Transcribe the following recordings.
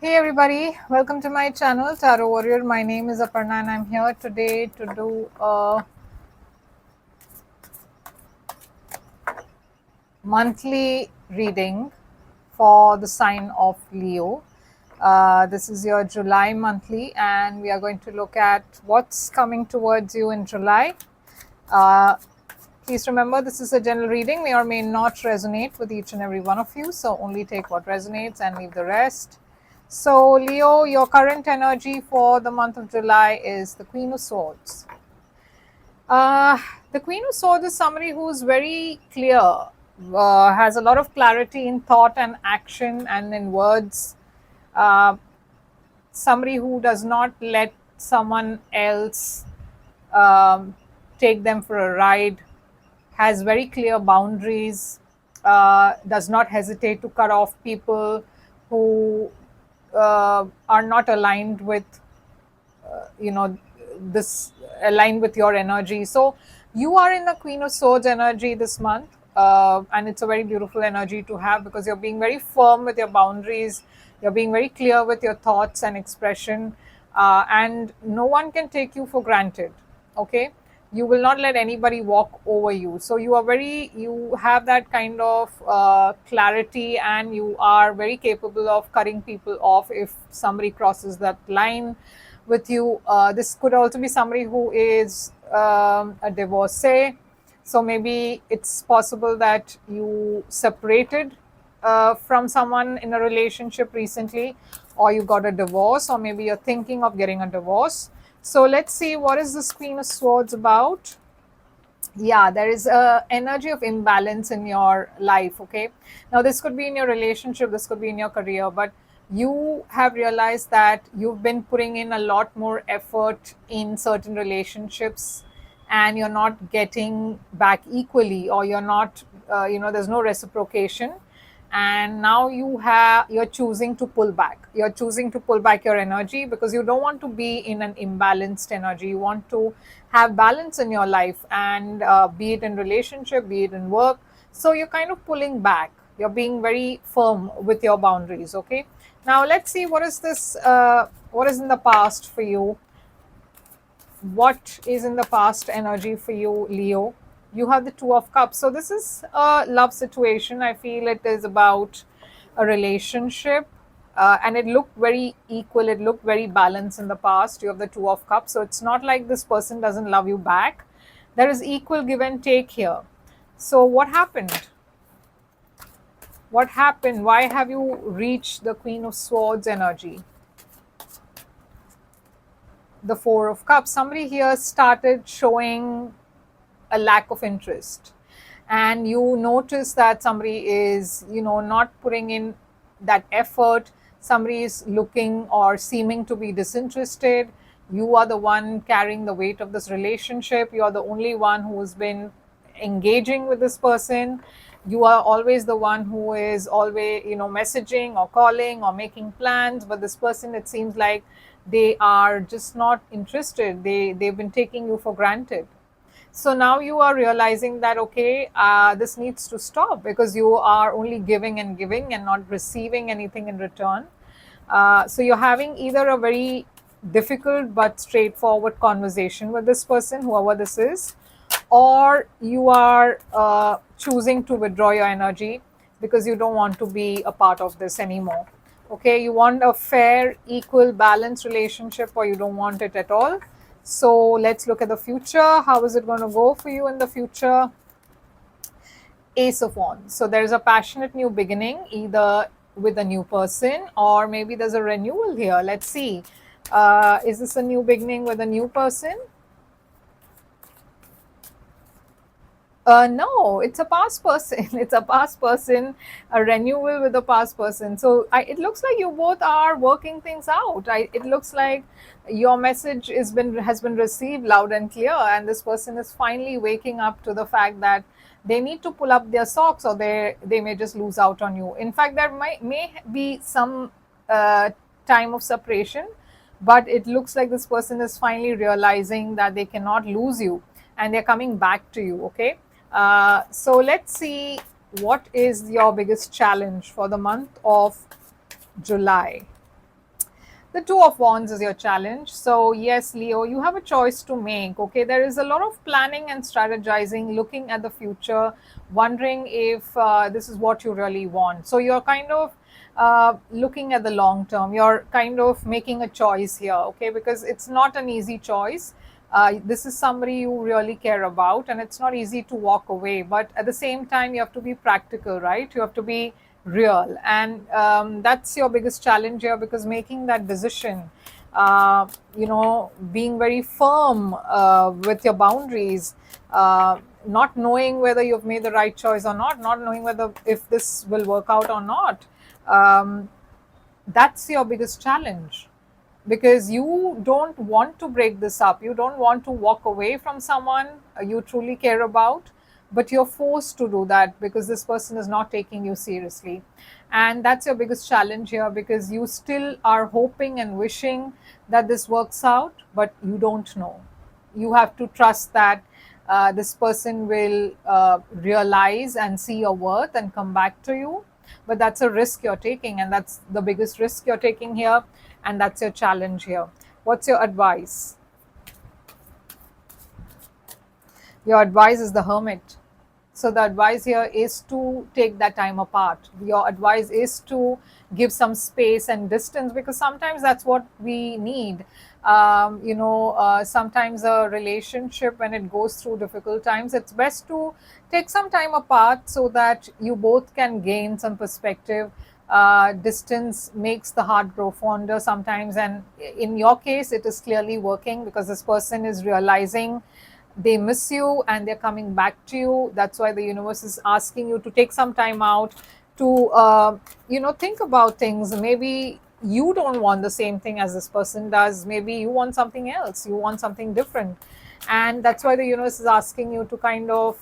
Hey everybody, welcome to my channel Tarot Warrior. My name is Aparna and I'm here today to do a monthly reading for the sign of Leo. This is your July monthly, and we are going to look at what's coming towards you in July. Uh, Please remember, this is a general reading, may or may not resonate with each and every one of you. So only take what resonates and leave the rest. So Leo, your current energy for the month of July is the Queen of Swords. Uh, the Queen of Swords is somebody who's very clear, has a lot of clarity in thought and action and in words. Uh, Somebody who does not let someone else take them for a ride, has very clear boundaries, does not hesitate to cut off people who are not aligned with, this aligned with your energy. So you are in the Queen of Swords energy this month, and it's a very beautiful energy to have because you're being very firm with your boundaries, you're being very clear with your thoughts and expression, and no one can take you for granted. Okay, you will not let anybody walk over you. So you have that kind of clarity, and you are very capable of cutting people off if somebody crosses that line with you. This could also be somebody who is a divorcee. So maybe it's possible that you separated from someone in a relationship recently, or you got a divorce, or maybe you're thinking of getting a divorce. So let's see, what is this Queen of Swords about? Yeah, there is a energy of imbalance in your life. Okay, now this could be in your relationship, this could be in your career, but you have realized that you've been putting in a lot more effort in certain relationships, and you're not getting back equally, or you're not, there's no reciprocation, and now you're choosing to pull back, your energy, because you don't want to be in an imbalanced energy. You want to have balance in your life, and be it in relationship, be it in work. So you're kind of pulling back, you're being very firm with your boundaries. Okay, now let's see, what is in the past for you. What is in the past energy for you, Leo? You have the Two of Cups. So this is a love situation. I feel it is about a relationship, and it looked very equal, it looked very balanced in the past. You have the Two of Cups. So it's not like this person doesn't love you back. There is equal give and take here. So what happened? What happened? Why have you reached the Queen of Swords energy? The Four of Cups. Somebody here started showing a lack of interest, and you notice that somebody is, not putting in that effort. Somebody is looking or seeming to be disinterested. You are the one carrying the weight of this relationship. You are the only one who's been engaging with this person. You are always the one who is always, messaging or calling or making plans, but this person, it seems like they are just not interested. They've been taking you for granted. So now you are realizing that, okay, this needs to stop, because you are only giving and giving and not receiving anything in return. So you're having either a very difficult but straightforward conversation with this person, whoever this is, or you are choosing to withdraw your energy because you don't want to be a part of this anymore. Okay, you want a fair, equal, balanced relationship, or you don't want it at all. So let's look at the future. How is it going to go for you in the future? Ace of Wands. So there is a passionate new beginning, either with a new person, or maybe there's a renewal here. Let's see. Is this a new beginning with a new person? No, it's a past person. It's a past person, a renewal with a past person. So it looks like you both are working things out. It looks like your message has been received loud and clear, and this person is finally waking up to the fact that they need to pull up their socks, or they may just lose out on you. In fact, there may be some time of separation, but it looks like this person is finally realizing that they cannot lose you, and they're coming back to you. Okay, so let's see, what is your biggest challenge for the month of July? The Two of Wands is your challenge. So, yes, Leo, you have a choice to make. Okay, there is a lot of planning and strategizing, looking at the future, wondering if this is what you really want. So, you're kind of looking at the long term. You're kind of making a choice here, okay, because it's not an easy choice. This is somebody you really care about, and it's not easy to walk away. But at the same time, you have to be practical, right? You have to be real, and that's your biggest challenge here, because making that decision, being very firm with your boundaries, not knowing whether you've made the right choice or not knowing whether if this will work out or not, um, that's your biggest challenge, because you don't want to break this up. You don't want to walk away from someone you truly care about, but you're forced to do that because this person is not taking you seriously. And that's your biggest challenge here, because you still are hoping and wishing that this works out, but you don't know. You have to trust that this person will realize and see your worth and come back to you. But that's a risk you're taking, and that's the biggest risk you're taking here, and that's your challenge here. What's your advice? Your advice is the Hermit. So the advice here is to take that time apart. Your advice is to give some space and distance, because sometimes that's what we need. Sometimes a relationship, when it goes through difficult times, it's best to take some time apart so that you both can gain some perspective. Distance makes the heart grow fonder sometimes, and in your case, it is clearly working, because this person is realizing they miss you and they're coming back to you. That's why the universe is asking you to take some time out to think about things. Maybe you don't want the same thing as this person does. Maybe you want something else, you want something different, and that's why the universe is asking you to kind of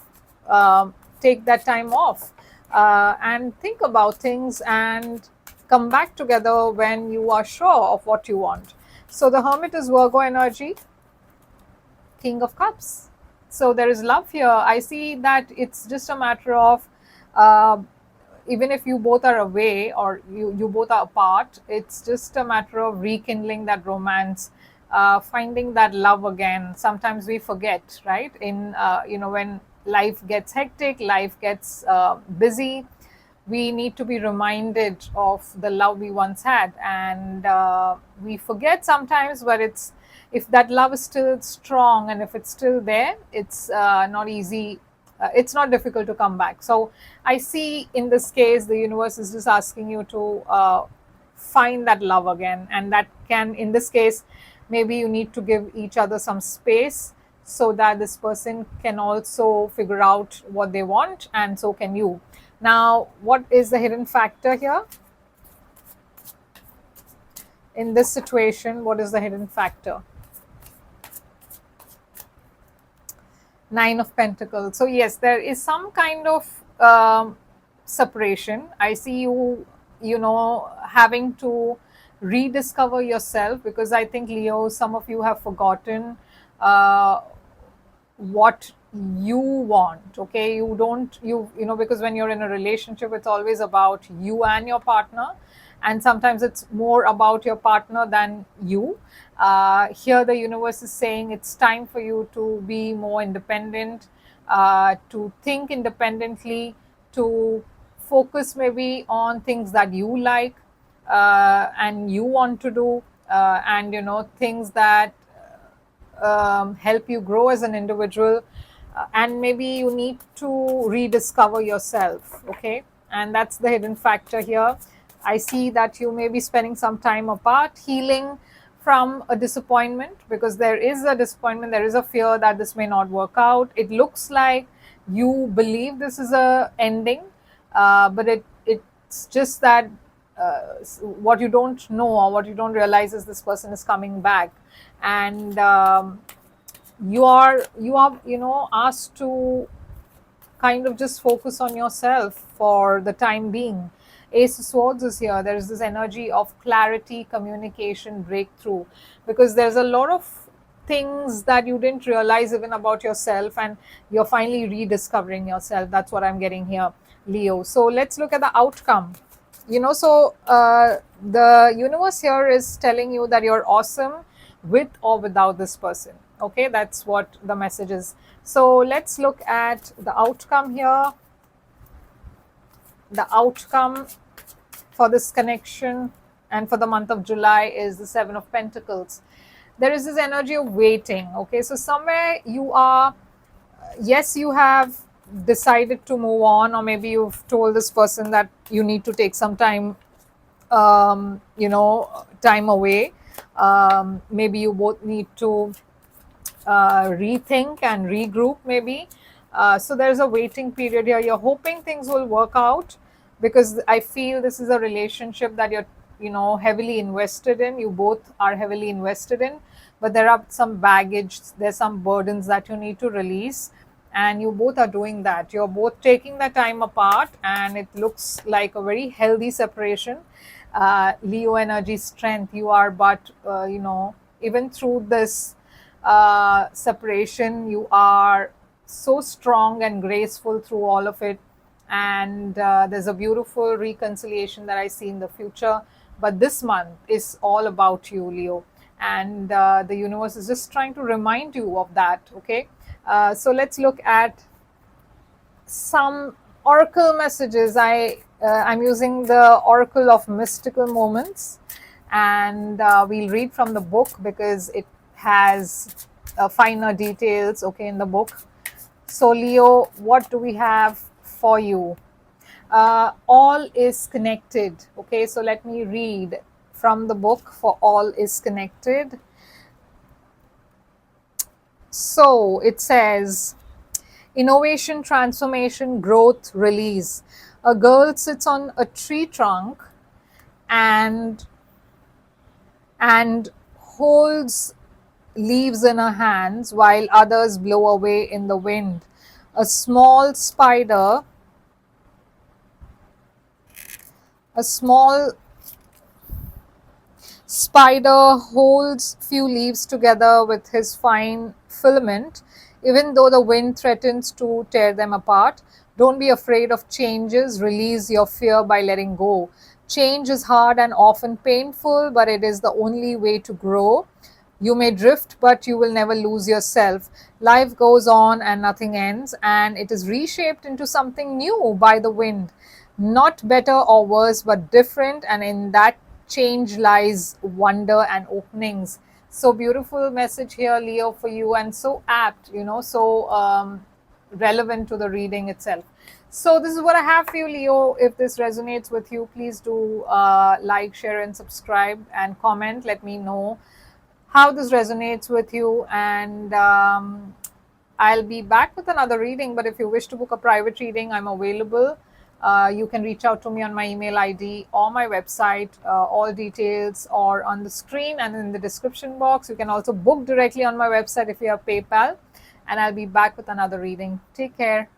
take that time off and think about things and come back together when you are sure of what you want. So the Hermit is Virgo energy, King of Cups. So there is love here. I see that it's just a matter of uh, even if you both are away, or you both are apart, it's just a matter of rekindling that romance, finding that love again. Sometimes we forget, right? When life gets hectic, life gets busy, we need to be reminded of the love we once had, and we forget sometimes. But it's, if that love is still strong and if it's still there, it's not easy, it's not difficult to come back. So I see in this case the universe is just asking you to find that love again, and that can, in this case, maybe you need to give each other some space so that this person can also figure out what they want, and so can you. Now, what is the hidden factor here? In this situation, what is the hidden factor? Nine of Pentacles. So yes, there is some kind of separation. I see you, having to rediscover yourself, because I think, Leo, some of you have forgotten what you want. Okay, you don't, because when you're in a relationship, it's always about you and your partner, and sometimes it's more about your partner than you. Here the universe is saying it's time for you to be more independent, to think independently, to focus maybe on things that you like and you want to do, and things that help you grow as an individual, and maybe you need to rediscover yourself. Okay, and that's the hidden factor here. I see that you may be spending some time apart, healing from a disappointment, because there is a disappointment, there is a fear that this may not work out. It looks like you believe this is a ending, but it's just that what you don't know or what you don't realize is this person is coming back, and you are asked to kind of just focus on yourself for the time being. Ace of Swords is here. There is this energy of clarity, communication, breakthrough, because there's a lot of things that you didn't realize even about yourself, and you're finally rediscovering yourself. That's what I'm getting here, Leo. So let's look at the outcome. The universe here is telling you that you're awesome with or without this person. Okay, that's what the message is. So let's look at the outcome here. The outcome for this connection and for the month of July is the Seven of Pentacles. There is this energy of waiting. Okay, so somewhere you are, yes, you have decided to move on, or maybe you've told this person that you need to take some time, time away. Maybe you both need to rethink and regroup, maybe. So there's a waiting period here. You're hoping things will work out, because I feel this is a relationship that you're, heavily invested in. You both are heavily invested in, but there are some baggage, there's some burdens that you need to release, and you both are doing that. You're both taking the time apart, and it looks like a very healthy separation. Leo energy strength, you are, but even through this separation, you are so strong and graceful through all of it. And there's a beautiful reconciliation that I see in the future. But this month is all about you, Leo. And the universe is just trying to remind you of that. Okay. So let's look at some oracle messages. I'm using the Oracle of Mystical Moments, and we'll read from the book because it has finer details, okay, in the book. So Leo, what do we have for you? All is connected. Okay, so let me read from the book for All is Connected. So it says, innovation, transformation, growth, release. A girl sits on a tree trunk and holds leaves in her hands while others blow away in the wind. A small spider, holds few leaves together with his fine filament, even though the wind threatens to tear them apart. Don't be afraid of changes. Release your fear by letting go. Change is hard and often painful, but it is the only way to grow. You may drift, but you will never lose yourself. Life goes on and nothing ends, and it is reshaped into something new by the wind. Not better or worse, but different, and in that change lies wonder and openings. So beautiful message here, Leo, for you, and so apt, so relevant to the reading itself. So this is what I have for you, Leo. If this resonates with you, please do like, share, and subscribe, and comment. Let me know how this resonates with you, and I'll be back with another reading. But if you wish to book a private reading, I'm available. You can reach out to me on my email ID or my website. All details are on the screen and in the description box. You can also book directly on my website if you have PayPal, and I'll be back with another reading. Take care.